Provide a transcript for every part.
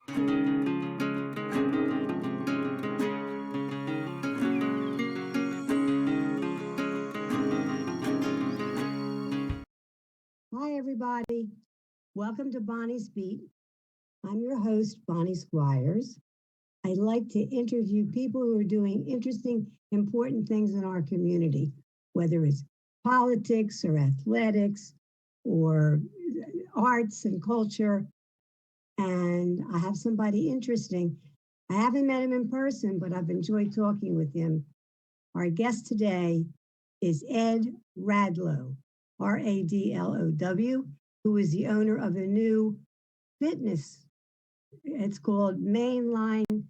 Hi, everybody. Welcome to Bonnie's Beat. I'm your host, Bonnie Squires. I like to interview people who are doing interesting, important things in our community, whether it's politics or athletics or arts and culture. And I have somebody interesting. I haven't met him in person, but I've enjoyed talking with him. Our guest today is Ed Radlow, Radlow, who is the owner of a new fitness. It's called Mainline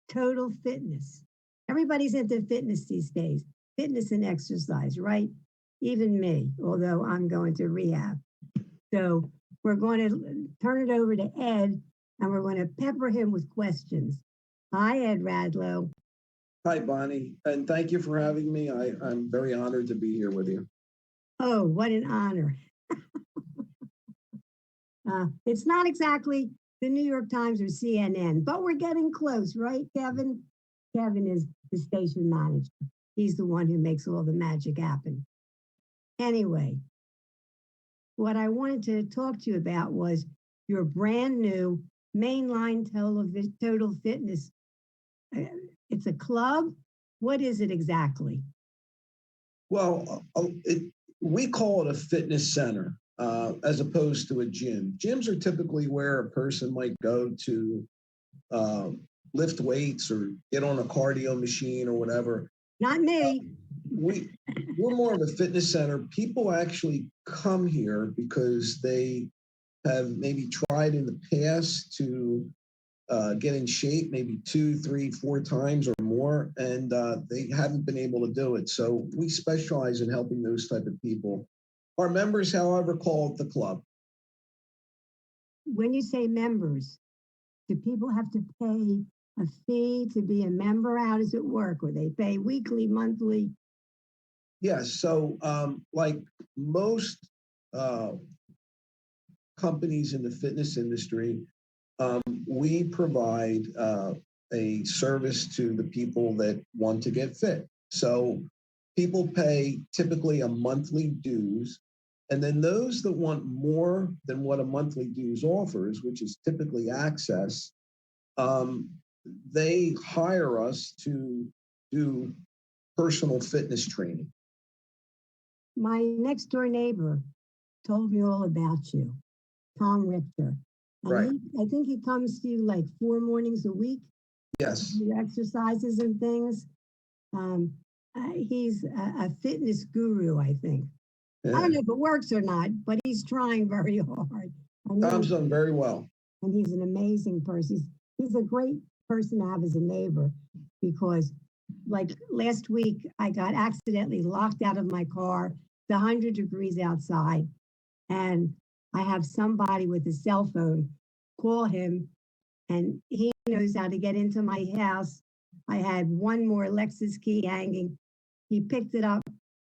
Total Fitness. Everybody's into fitness these days, fitness and exercise, right? Even me, although I'm going to rehab. So we're going to turn it over to Ed and we're going to pepper him with questions. Hi, Ed Radlow. Hi, Bonnie, and thank you for having me. I'm very honored to be here with you. Oh, what an honor. It's not exactly the New York Times or CNN, but we're getting close, right, Kevin? Kevin is the station manager. He's the one who makes all the magic happen. Anyway, what I wanted to talk to you about was your brand new Mainline Total Fitness. It's a club. What is it exactly? Well, we call it a fitness center as opposed to a gym. Gyms are typically where a person might go to lift weights or get on a cardio machine or whatever. Not me. We're more of a fitness center. People actually come here because they have maybe tried in the past to get in shape maybe 2, 3, 4 times or more, and they haven't been able to do it. So we specialize in helping those type of people. Our members, however, call it the club. When you say members, do people have to pay a fee to be a member? How does it work? Or they pay weekly, monthly? Yes. So like most companies in the fitness industry, we provide a service to the people that want to get fit. So people pay typically a monthly dues. And then those that want more than what a monthly dues offers, which is typically access, they hire us to do personal fitness training. My next door neighbor told me all about you, Tom Richter. And Right. I think he comes to you like 4 mornings a week. Yes. Do exercises and things. He's a fitness guru, I think. Yeah. I don't know if it works or not, but he's trying very hard. Tom's done very well. And he's an amazing person. He's a great person to have as a neighbor because like last week, I got accidentally locked out of my car. It's 100 degrees outside. And I have somebody with a cell phone call him and he knows how to get into my house. I had one more Lexus key hanging. He picked it up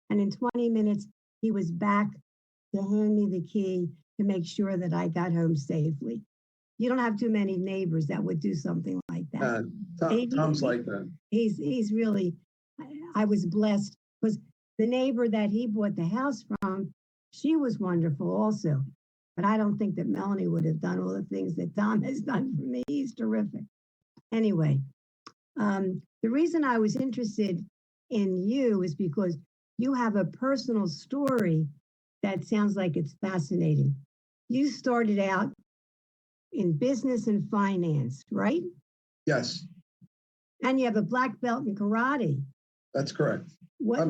and in 20 minutes, he was back to hand me the key to make sure that I got home safely. You don't have too many neighbors that would do something like that. Tom's like that. He's really, I was blessed because the neighbor that he bought the house from, she was wonderful also. But I don't think that Melanie would have done all the things that Tom has done for me. He's terrific. Anyway, the reason I was interested in you is because you have a personal story that sounds like it's fascinating. You started out in business and finance, right? Yes. And you have a black belt in karate. That's correct. What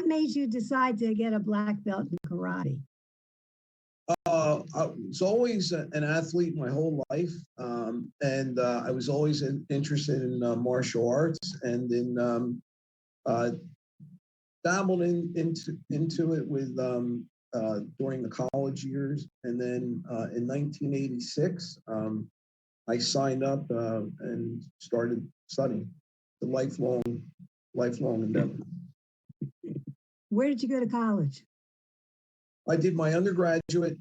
made you decide to get a black belt in karate? I was always an athlete my whole life, and I was always interested in martial arts and in dabbled into it with during the college years, and then in 1986 I signed up and started studying. The lifelong endeavor. Where did you go to college? I did my undergraduate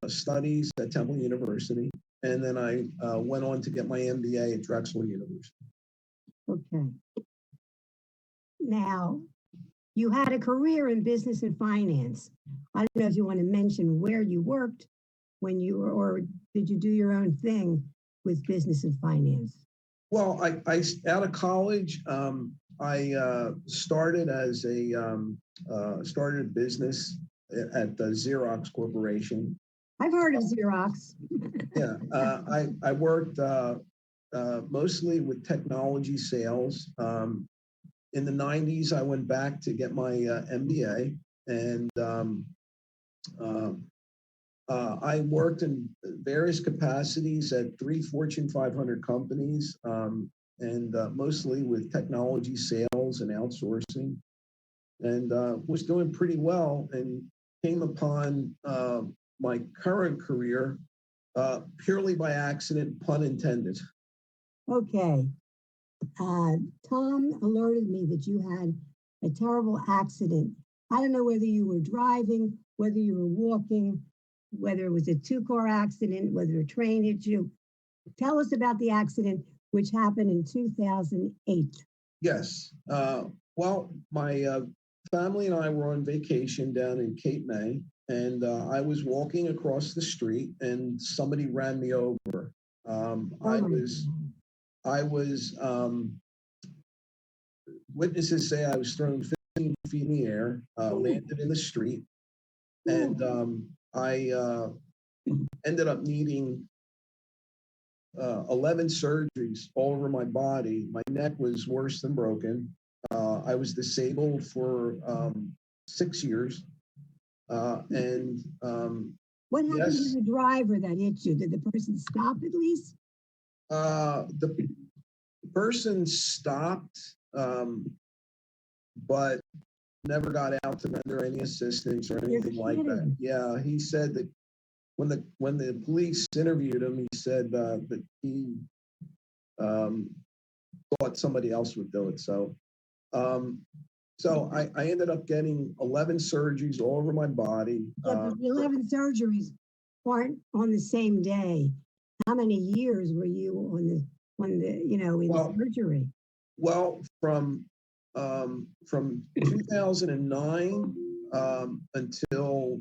studies at Temple University, and then I went on to get my MBA at Drexel University. Okay. Now, you had a career in business and finance. I don't know if you want to mention where you worked when you were, or did you do your own thing with business and finance? Well, I out of college, I started as started a business at the Xerox Corporation. I've heard of Xerox. Yeah, I worked mostly with technology sales. In the 90s, I went back to get my MBA, and I worked in various capacities at 3 Fortune 500 companies, and mostly with technology sales and outsourcing, and was doing pretty well, and came upon my current career purely by accident, pun intended. Okay. Tom alerted me that you had a terrible accident. I don't know whether you were driving, whether you were walking, whether it was a two-car accident, whether a train hit you. Tell us about the accident, which happened in 2008. Yes. Well, my family and I were on vacation down in Cape May, and I was walking across the street, and somebody ran me over. I was. Witnesses say I was thrown 15 feet in the air, landed in the street, and I ended up needing 11 surgeries all over my body. My neck was worse than broken. I was disabled for 6 years. And what happened yes, to the driver that hit you? Did the person stop at least? the person stopped, but never got out to render any assistance or anything like that. Yeah, he said that when the police interviewed him, he said that he thought somebody else would do it. So, I ended up getting 11 surgeries all over my body. Yeah, but the 11 surgeries aren't on the same day. How many years were you in surgery? Well, from 2009 until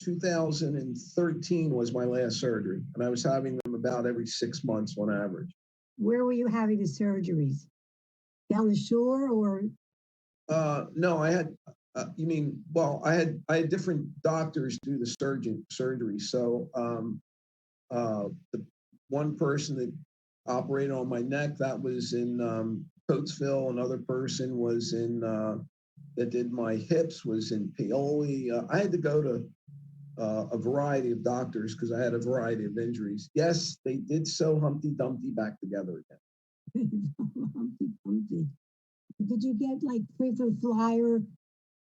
2013 was my last surgery, and I was having them about every 6 months on average. Where were you having the surgeries? Down the shore or? No, I had. You mean? Well, I had different doctors do the surgery. So the one person that operated on my neck, that was in Coatesville. Another person was in that did my hips was in Paoli. I had to go to a variety of doctors because I had a variety of injuries. Yes, they did sew Humpty Dumpty back together again. Humpty Dumpty. Did you get like frequent flyer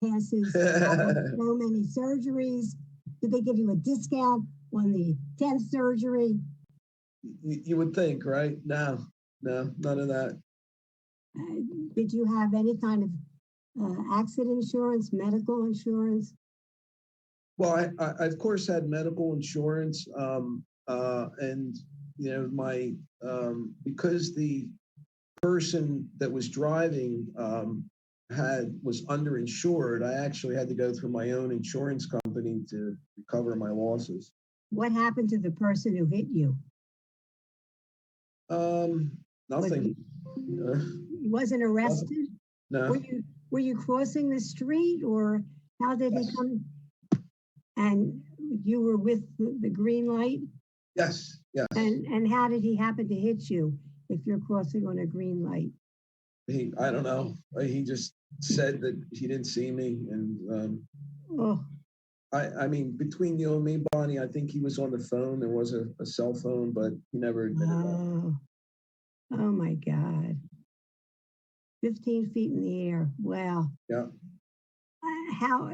passes for so many surgeries? Did they give you a discount on the 10th surgery? You would think, right? No, none of that. Did you have any kind of accident insurance, medical insurance? Well, I of course had medical insurance, and my because the person that was driving was underinsured. I actually had to go through my own insurance company to recover my losses. What happened to the person who hit you? Nothing. He wasn't arrested? No. Were you crossing the street, or how did he come? And you were with the green light? Yes. And how did he happen to hit you if you're crossing on a green light? I don't know. He just said that he didn't see me, and I mean, between you and me, Bonnie, I think he was on the phone. There was a cell phone, but he never admitted that. Oh my God. 15 feet in the air. Wow. Yeah. How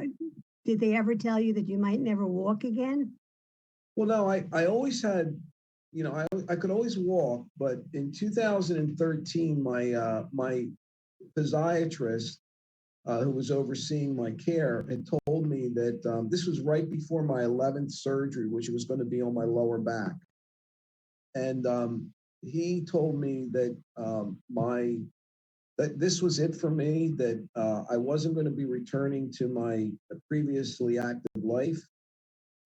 did they ever tell you that you might never walk again? Well, no, I always had, I could always walk, but in 2013, my physiatrist who was overseeing my care, had told me that this was right before my 11th surgery, which was going to be on my lower back. And he told me that that this was it for me, that I wasn't going to be returning to my previously active life,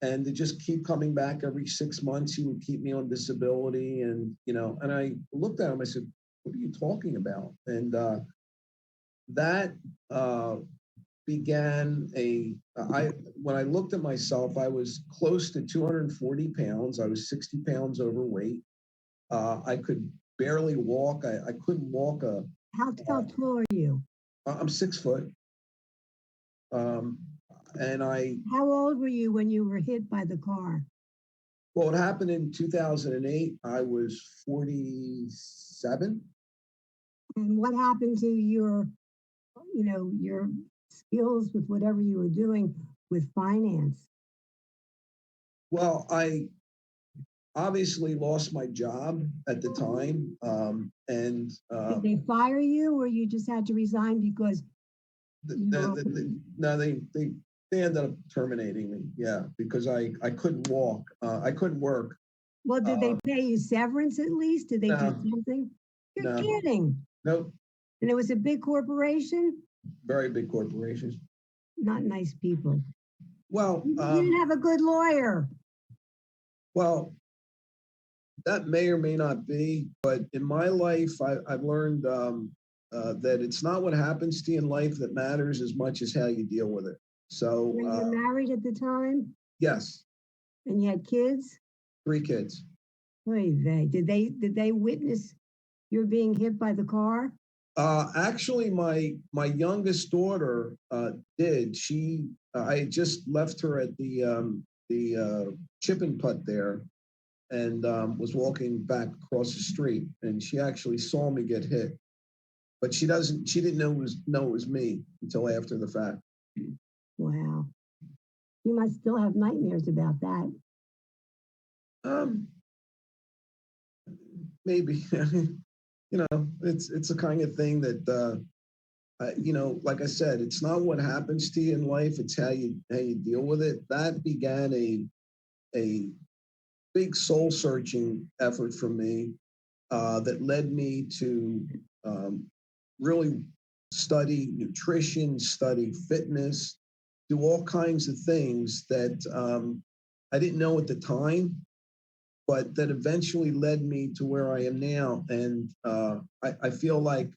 and to just keep coming back every 6 months. He would keep me on disability, and and I looked at him. I said, "What are you talking about?" And that began I when I looked at myself, I was close to 240 pounds. I was 60 pounds overweight. I could barely walk. I couldn't walk How tall are you? I'm 6 foot. Um, and How old were you when you were hit by the car? Well, it happened in 2008. I was 47. And what happened to your skills with whatever you were doing with finance? Well, I obviously lost my job at the time. And Did they fire you, or you just had to resign because no, they ended up terminating me. Yeah, because I couldn't walk. I couldn't work. Well, did they pay you severance at least? Did they do No, something? You're no, kidding. nope. And it was a big corporation? Very big corporations. Not nice people. Well, You didn't have a good lawyer. well, that may or may not be, but in my life, I've learned that it's not what happens to you in life that matters as much as how you deal with it. So, Were you married at the time? yes, And you had kids? 3 kids. Oy vey. Did they witness your being hit by the car? Actually, my youngest daughter did. I had just left her at the chip and putt there, and was walking back across the street, and she actually saw me get hit, but she didn't know it was me until after the fact. Wow. You must still have nightmares about that. Um, Maybe. It's the kind of thing that like I said, it's not what happens to you in life, it's how you deal with it. That began a big soul searching effort for me, that led me to really study nutrition, study fitness, do all kinds of things that I didn't know at the time, but that eventually led me to where I am now. And I feel like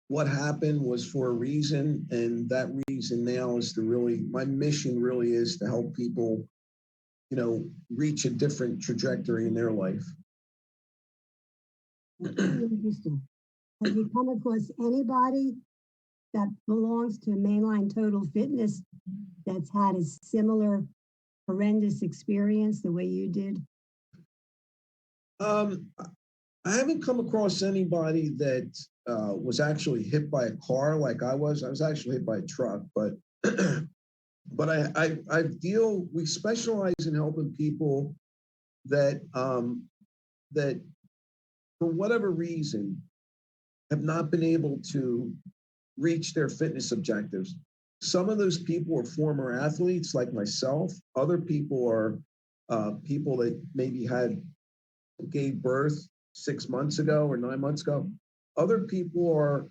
what happened was for a reason, and that reason now is to really, my mission really is to help people, reach a different trajectory in their life. That's really interesting. Have you come across anybody that belongs to Mainline Total Fitness that's had a similar horrendous experience the way you did? Um, I haven't come across anybody that was actually hit by a car like I was. I was actually hit by a truck, but but we specialize in helping people that that for whatever reason have not been able to reach their fitness objectives. Some of those people are former athletes like myself. Other people are people that maybe gave birth 6 months ago or 9 months ago. Other people are,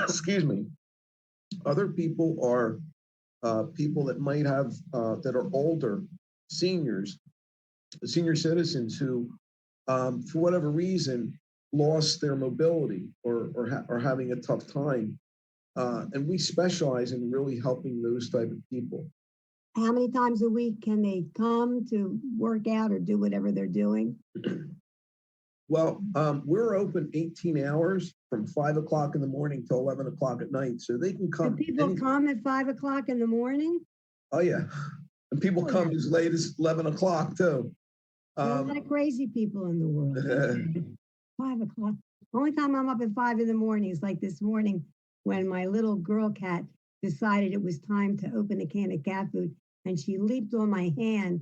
excuse me, other people are people that might have, that are older, seniors, senior citizens who, for whatever reason, lost their mobility or are having a tough time. And we specialize in really helping those type of people. How many times a week can they come to work out or do whatever they're doing? Well, we're open 18 hours from 5 o'clock in the morning till 11 o'clock at night. So they can come. Do people come at 5 o'clock in the morning? Oh, yeah. And people come as late as 11 o'clock, too. There are a lot of crazy people in the world. 5 o'clock. Only time I'm up at 5 in the morning is like this morning when my little girl cat decided it was time to open a can of cat food, and she leaped on my hand,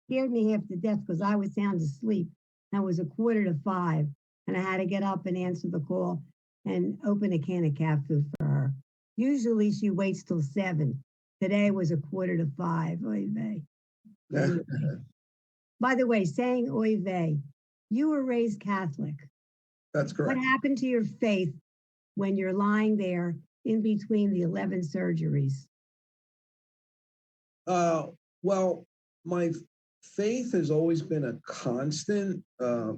scared me half to death because I was sound asleep. And it was 4:45, and I had to get up and answer the call and open a can of cat food for her. Usually she waits till 7. Today was a quarter to 5. Oy vey. Anyway. By the way, saying oy vey, you were raised Catholic. That's What correct. happened to your faith when you're lying there in between the 11 surgeries? Well, my faith has always been a constant. Uh,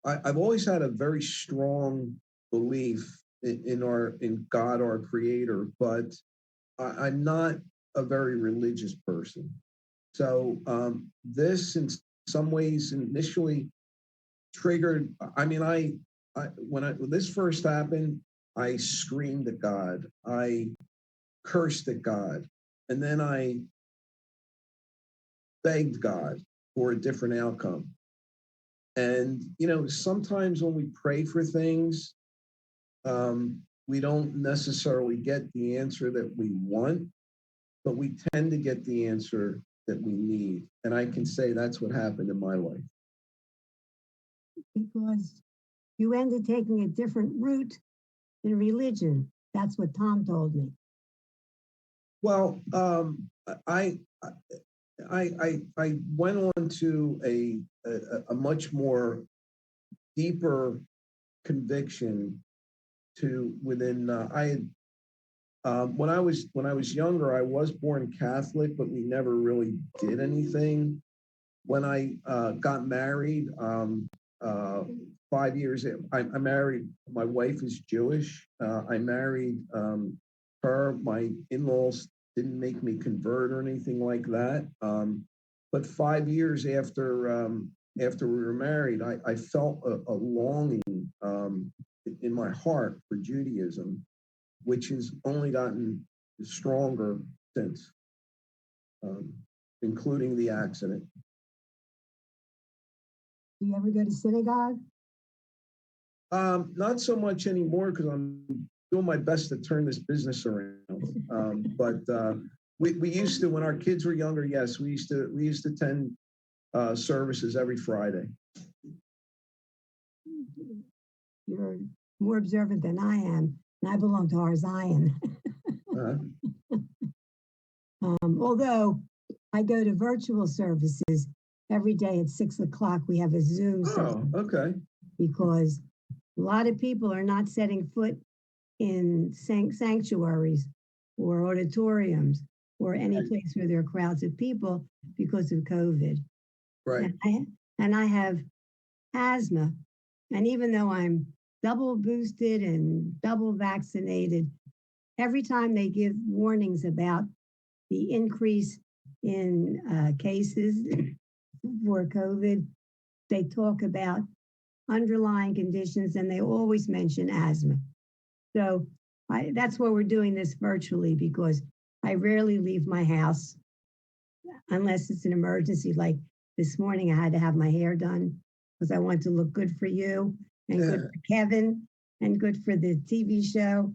I've always had a very strong belief in God, our Creator, but I'm not a very religious person. So this, in some ways, initially triggered. I mean, when this first happened, I screamed at God. I cursed at God, and then I begged God for a different outcome. And sometimes when we pray for things, we don't necessarily get the answer that we want, but we tend to get the answer that we need. And I can say that's what happened in my life. Because you ended taking a different route in religion. That's what Tom told me. Well, I went on to a much more deeper conviction to within I had when I was younger, I was born Catholic, but we never really did anything. When I got married, 5 years, I married. My wife is Jewish. I married her. My in-laws didn't make me convert or anything like that. But 5 years after we were married, I felt a longing in my heart for Judaism, which has only gotten stronger since, um, including the accident. Do you ever go to synagogue? Not so much anymore because I'm doing my best to turn this business around. But we used to, when our kids were younger. Yes, we used to attend services every Friday. You're more observant than I am, and I belong to our Zion. Uh, Although I go to virtual services every day at 6 o'clock, we have a Zoom session okay. because a lot of people are not setting foot in sanctuaries or auditoriums or any place where there are crowds of people because of COVID. Right. And I have asthma. And even though I'm double boosted and double vaccinated, every time they give warnings about the increase in cases for COVID, they talk about underlying conditions and they always mention asthma. So that's why we're doing this virtually, because I rarely leave my house unless it's an emergency. Like this morning, I had to have my hair done because I want to look good for you and good for Kevin and good for the TV show.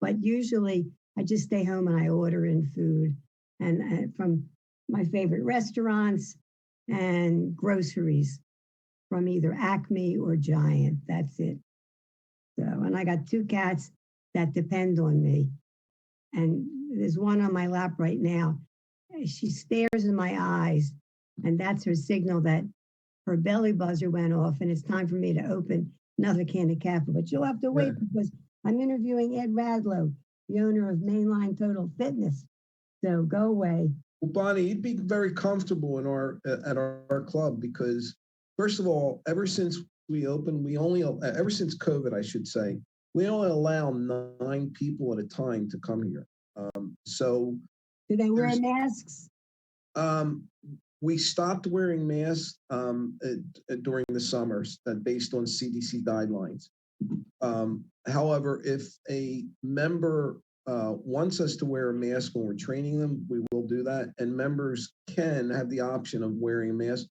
But usually I just stay home and I order in food and from my favorite restaurants and groceries from either Acme or Giant. That's it. So, and I got 2 cats that depend on me. And there's one on my lap right now. She stares in my eyes, and that's her signal that her belly buzzer went off, and it's time for me to open another can of Kappa. But you'll have to wait because I'm interviewing Ed Radlow, the owner of Mainline Total Fitness. So go away. Well, Bonnie, you'd be very comfortable in at our club because, first of all, ever since we opened, ever since COVID, I should say, we only allow 9 people at a time to come here. So do they wear masks? We stopped wearing masks during the summers based on CDC guidelines. However, if a member wants us to wear a mask when we're training them, we will do that. And members can have the option of wearing a mask.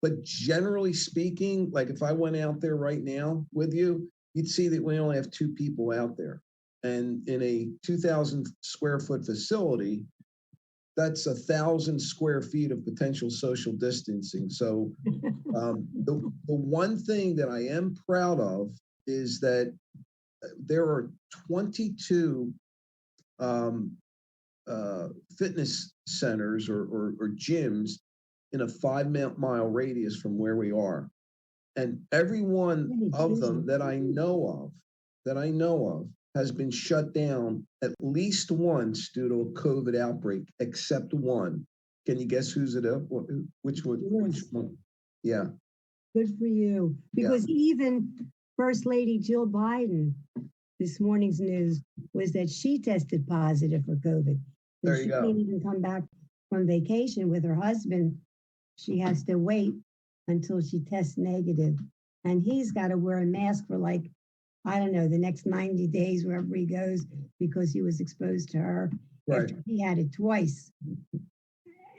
But generally speaking, like if I went out there right now with you, you'd see that we only have 2 people out there. And in a 2,000 square foot facility, that's 1,000 square feet of potential social distancing. So the one thing that I am proud of is that there are 22 fitness centers or gyms in a 5-mile radius from where we are. And every one of them that I know of has been shut down at least once due to a COVID outbreak, except one. Can you guess who's it? Which one? Yeah. Good for you. Because even First Lady Jill Biden, this morning's news was that she tested positive for COVID. There you she go. can't even come back from vacation with her husband. She has to wait until she tests negative. And he's got to wear a mask for like, I don't know, the next 90 days, wherever he goes, because he was exposed to her after he had it twice.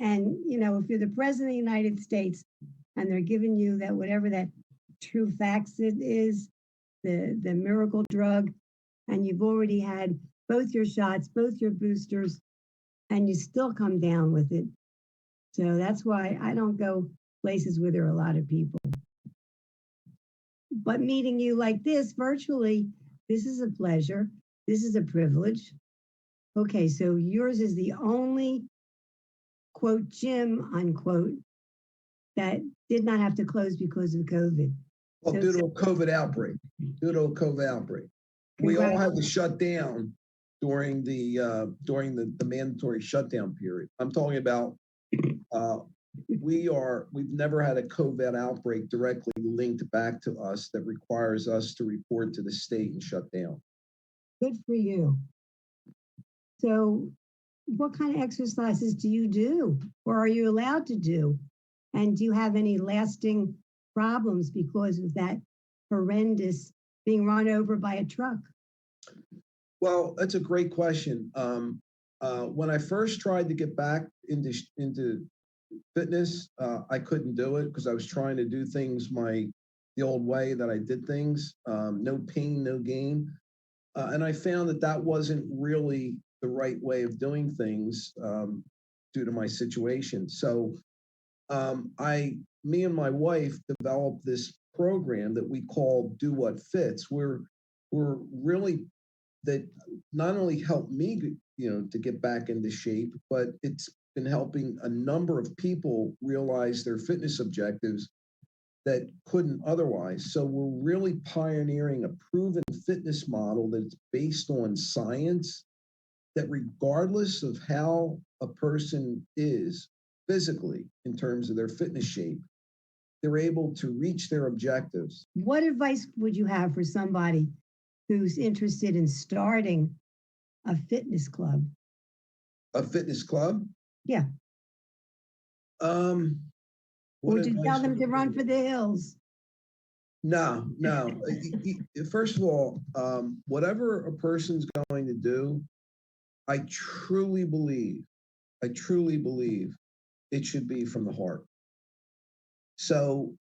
And, you know, if you're the president of the United States and they're giving you that, whatever that true facts it is, the miracle drug, and you've already had both your shots, both your boosters, and you still come down with it. So that's why I don't go places where there are a lot of people. But meeting you like this virtually, this is a pleasure. This is a privilege. Okay, so yours is the only, quote, gym, unquote, that did not have to close because of COVID. Well, so, due to a COVID outbreak. We all had to shut down during the mandatory shutdown period. I'm talking about we've never had a COVID outbreak directly linked back to us that requires us to report to the state and shut down. Good for you. So what kind of exercises do you do, or are you allowed to do? And do you have any lasting problems because of that horrendous being run over by a truck? Well, that's a great question. When I first tried to get back into fitness, I couldn't do it because I was trying to do things the old way that I did things. No pain, no gain. And I found that wasn't really the right way of doing things due to my situation. So me and my wife developed this program that we call Do What Fits. We're really, that not only helped me, to get back into shape, but it's been helping a number of people realize their fitness objectives that couldn't otherwise. So we're really pioneering a proven fitness model that's based on science, that regardless of how a person is physically in terms of their fitness shape, they're able to reach their objectives. What advice would you have for somebody who's interested in starting a fitness club? A fitness club? Yeah. Would you tell them to run for the hills? No. First of all, whatever a person's going to do, I truly believe it should be from the heart. So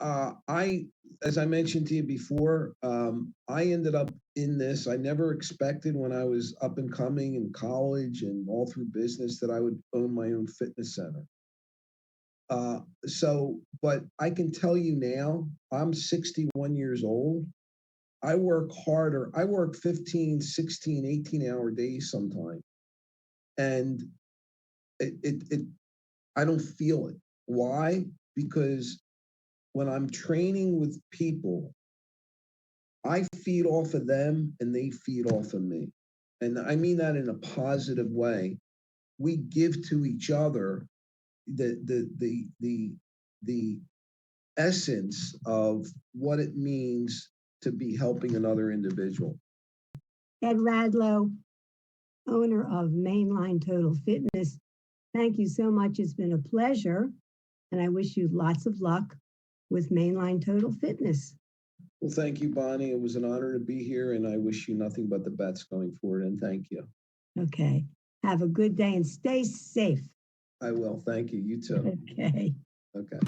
as I mentioned to you before, I ended up in this. I never expected when I was up and coming in college and all through business that I would own my own fitness center. But I can tell you now, I'm 61 years old. I work harder. I work 15, 16, 18-hour days sometimes. And I don't feel it. Why? Because when I'm training with people, I feed off of them and they feed off of me. And I mean that in a positive way. We give to each other the essence of what it means to be helping another individual. Ed Radlow, owner of Mainline Total Fitness, thank you so much. It's been a pleasure. And I wish you lots of luck with Mainline Total Fitness. Well, thank you, Bonnie. It was an honor to be here, and I wish you nothing but the best going forward, and thank you. Okay. Have a good day and stay safe. I will. Thank you. You too. Okay. Okay.